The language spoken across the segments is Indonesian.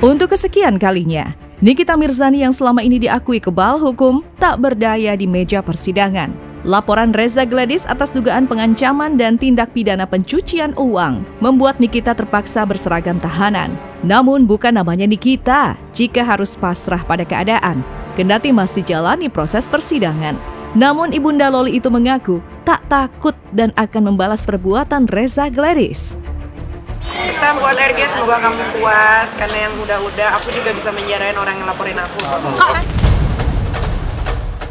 Untuk kesekian kalinya, Nikita Mirzani yang selama ini diakui kebal hukum tak berdaya di meja persidangan. Laporan Reza Gladys atas dugaan pengancaman dan tindak pidana pencucian uang membuat Nikita terpaksa berseragam tahanan. Namun bukan namanya Nikita jika harus pasrah pada keadaan, kendati masih jalani proses persidangan. Namun Ibunda Loli itu mengaku tak takut dan akan membalas perbuatan Reza Gladys. Pesan buat RG, semoga kamu puas, karena yang udah-udah aku juga bisa menjarain orang yang laporin aku.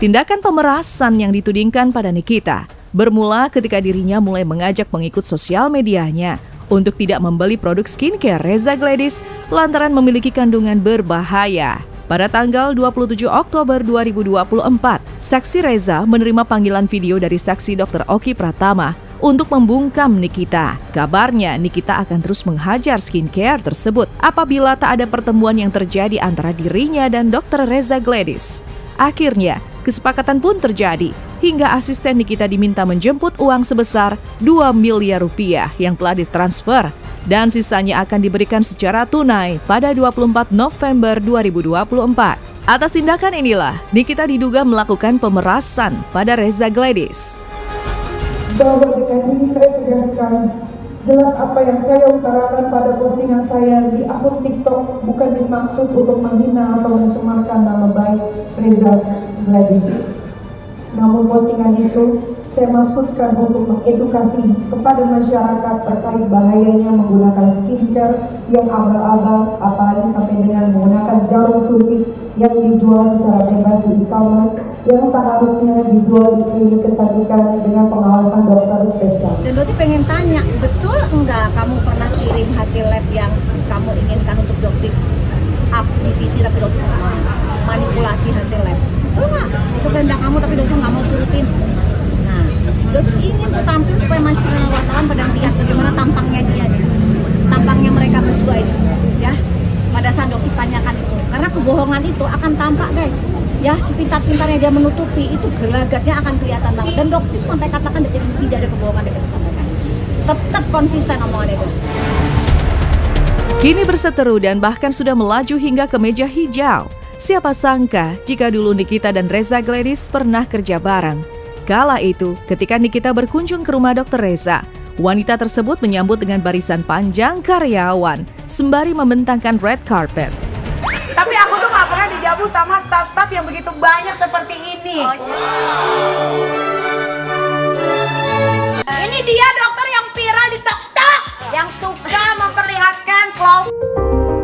Tindakan pemerasan yang ditudingkan pada Nikita bermula ketika dirinya mulai mengajak pengikut sosial medianya untuk tidak membeli produk skincare Reza Gladys lantaran memiliki kandungan berbahaya. Pada tanggal 27 Oktober 2024, saksi Reza menerima panggilan video dari saksi Dr. Oki Pratama untuk membungkam Nikita. Kabarnya Nikita akan terus menghajar skincare tersebut apabila tak ada pertemuan yang terjadi antara dirinya dan Dr. Reza Gladys. Akhirnya, kesepakatan pun terjadi hingga asisten Nikita diminta menjemput uang sebesar 2 miliar rupiah yang telah ditransfer dan sisanya akan diberikan secara tunai pada 24 November 2024. Atas tindakan inilah, Nikita diduga melakukan pemerasan pada Reza Gladys. Bahwa dengan ini saya tegaskan, jelas apa yang saya utarakan pada postingan saya di akun TikTok bukan dimaksud untuk menghina atau mencemarkan nama baik Reza Gladys. Namun postingan itu saya maksudkan untuk mengedukasi kepada masyarakat terkait bahayanya menggunakan skincare yang abal-abal, apalagi sampai dengan menggunakan jarum suntik yang dijual secara bebas di e-commerce yang tak harusnya dijual di klinik kecantikan dengan pengawasan dokter spesial. Dan Doti pengen tanya, betul enggak kamu pernah kirim hasil lab yang kamu inginkan untuk Doti up di VT tapi Doti manipulasi hasil lab? Betul nggak? Itu kehendak kamu tapi Doti nggak mau turutin. Nah, Doti ingin tuh tampil supaya masyarakat wartawan pada lihat bagaimana tampangnya dia, tampangnya mereka berdua itu, ya. Pada saat Doti tanyakan itu, karena kebohongan itu akan tampak, guys. Ya, sepintar-pintarnya dia menutupi, itu gelagatnya akan kelihatan banget. Dan dokter sampai katakan tidak ada kebohongan yang disampaikan. Tetap konsisten omongan itu. Kini berseteru dan bahkan sudah melaju hingga ke meja hijau. Siapa sangka jika dulu Nikita dan Reza Gladys pernah kerja bareng. Kala itu, ketika Nikita berkunjung ke rumah Dr. Reza, wanita tersebut menyambut dengan barisan panjang karyawan sembari membentangkan red carpet. Tapi aku tuh gak pernah dijamu sama staf-staf yang begitu banyak seperti ini. Ini dia dokter yang viral di TikTok, yang suka memperlihatkan close.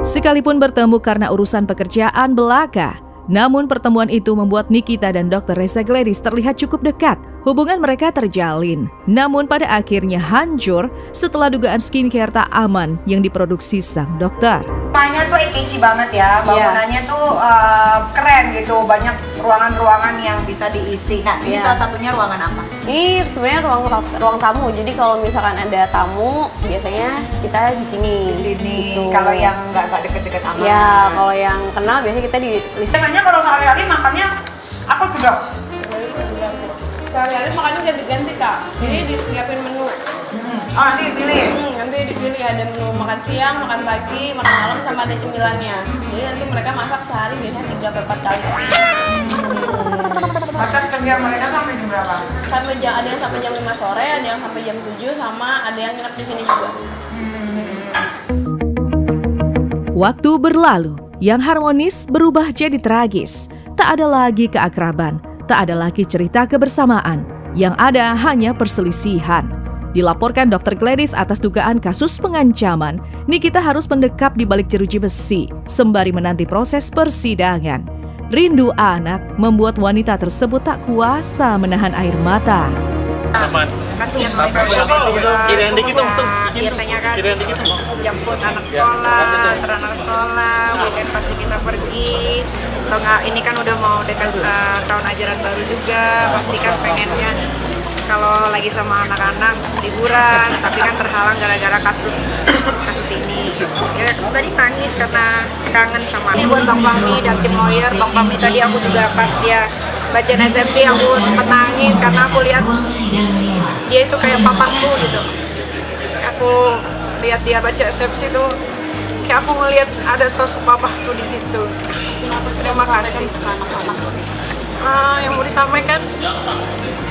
Sekalipun bertemu karena urusan pekerjaan belaka, namun pertemuan itu membuat Nikita dan Dr. Reza Gladys terlihat cukup dekat. Hubungan mereka terjalin, namun pada akhirnya hancur setelah dugaan skincare tak aman yang diproduksi sang dokter. Rumahnya tuh kece banget ya, bangunannya tuh keren gitu, banyak ruangan-ruangan yang bisa diisi. Nah, ini salah satunya ruangan apa? Ini sebenarnya ruang tamu. Jadi kalau misalkan ada tamu, biasanya kita di sini. Di sini. Gitu. Kalau yang nggak deket-deket aman. Ya, kalau yang kenal biasanya kita di lift. Biasanya kalau sehari-hari makannya apa tuh dok? Sehari-hari makannya ganti-ganti Kak. Jadi disiapin menu. Oh, nanti dipilih? Nanti dipilih ada menu makan siang, makan pagi, makan malam, sama ada cemilannya. Jadi nanti mereka masak sehari biasanya 3-4 kali. Batas kerja mereka sampai jam berapa? Ada yang sampai jam 5 sore, ada yang sampai jam 7, sama ada yang nginep di sini juga. Waktu berlalu, yang harmonis berubah jadi tragis. Tak ada lagi keakraban, tak ada lagi cerita kebersamaan. Yang ada hanya perselisihan. Dilaporkan Dr. Gladys atas dugaan kasus pengancaman, Nikita harus mendekap di balik jeruji besi sembari menanti proses persidangan. Rindu anak membuat wanita tersebut tak kuasa menahan air mata. Kasihan mereka biasanya kan jemput anak sekolah, antar anak sekolah, weekend pasti kita pergi. Atau nggak, ini kan udah mau dekat tahun ajaran baru juga, pasti kan pengennya kalau lagi sama anak-anak liburan, tapi kan terhalang gara-gara kasus ini. Ya tadi nangis karena kangen sama. Ini buat Bang Fahmi dan tim lawyer. Bang Fahmi tadi aku juga pas dia baca SMC aku sempat nangis karena aku lihat dia itu kayak papaku gitu. Aku lihat dia baca SMC tuh kayak aku ngelihat ada sosok papaku di situ. Terima kasih. Yang mau disampaikan,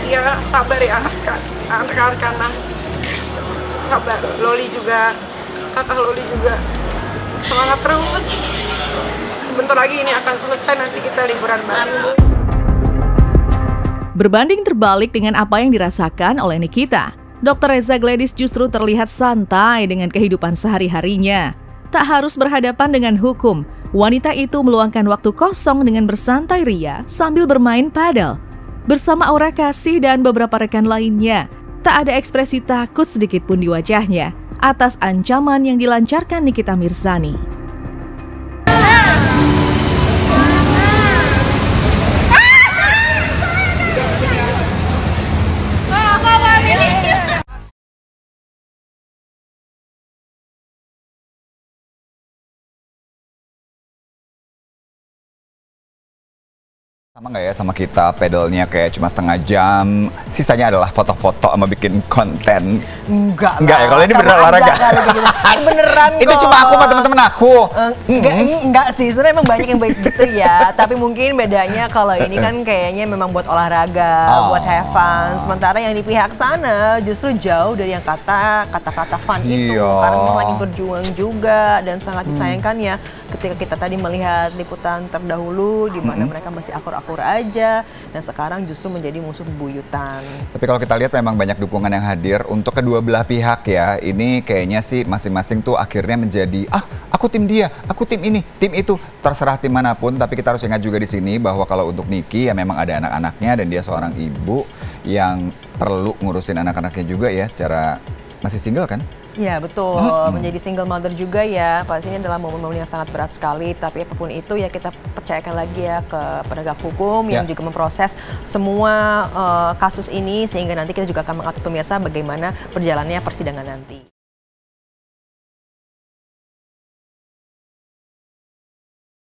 ya sabar ya anak-anak, sabar. Loli juga, kakak Loli juga, semangat terus. Sebentar lagi ini akan selesai, nanti kita liburan bareng. Berbanding terbalik dengan apa yang dirasakan oleh Nikita, Dr. Reza Gladys justru terlihat santai dengan kehidupan sehari-harinya. Tak harus berhadapan dengan hukum, wanita itu meluangkan waktu kosong dengan bersantai ria sambil bermain padel. Bersama Aura Kasih dan beberapa rekan lainnya, tak ada ekspresi takut sedikit pun di wajahnya atas ancaman yang dilancarkan Nikita Mirzani. Sama nggak ya sama kita, pedalnya kayak cuma setengah jam, sisanya adalah foto-foto sama bikin konten. Enggak ya, kalau ini beneran olahraga. Beneran kok. Itu cuma aku sama teman-teman aku. Enggak sih, sebenarnya emang banyak yang baik gitu ya. Tapi mungkin bedanya kalau ini kan kayaknya memang buat olahraga, buat have fun. Sementara yang di pihak sana justru jauh dari yang kata-kata fun itu. Karena memang lagi berjuang juga dan sangat disayangkan ya ketika kita tadi melihat liputan terdahulu di mana mereka masih akur-akur aja dan sekarang justru menjadi musuh bebuyutan. Tapi kalau kita lihat memang banyak dukungan yang hadir untuk kedua belah pihak ya. Ini kayaknya sih masing-masing tuh akhirnya menjadi aku tim dia, aku tim ini, tim itu, terserah tim manapun. Tapi kita harus ingat juga di sini bahwa kalau untuk Niki ya memang ada anak-anaknya dan dia seorang ibu yang perlu ngurusin anak-anaknya juga ya, secara masih single kan? Ya betul, menjadi single mother juga ya, pasti ini adalah momen-momen yang sangat berat sekali. Tapi apapun itu ya kita percayakan lagi ya ke penegak hukum yang juga memproses semua kasus ini, sehingga nanti kita juga akan mengatur pemirsa bagaimana perjalannya persidangan nanti.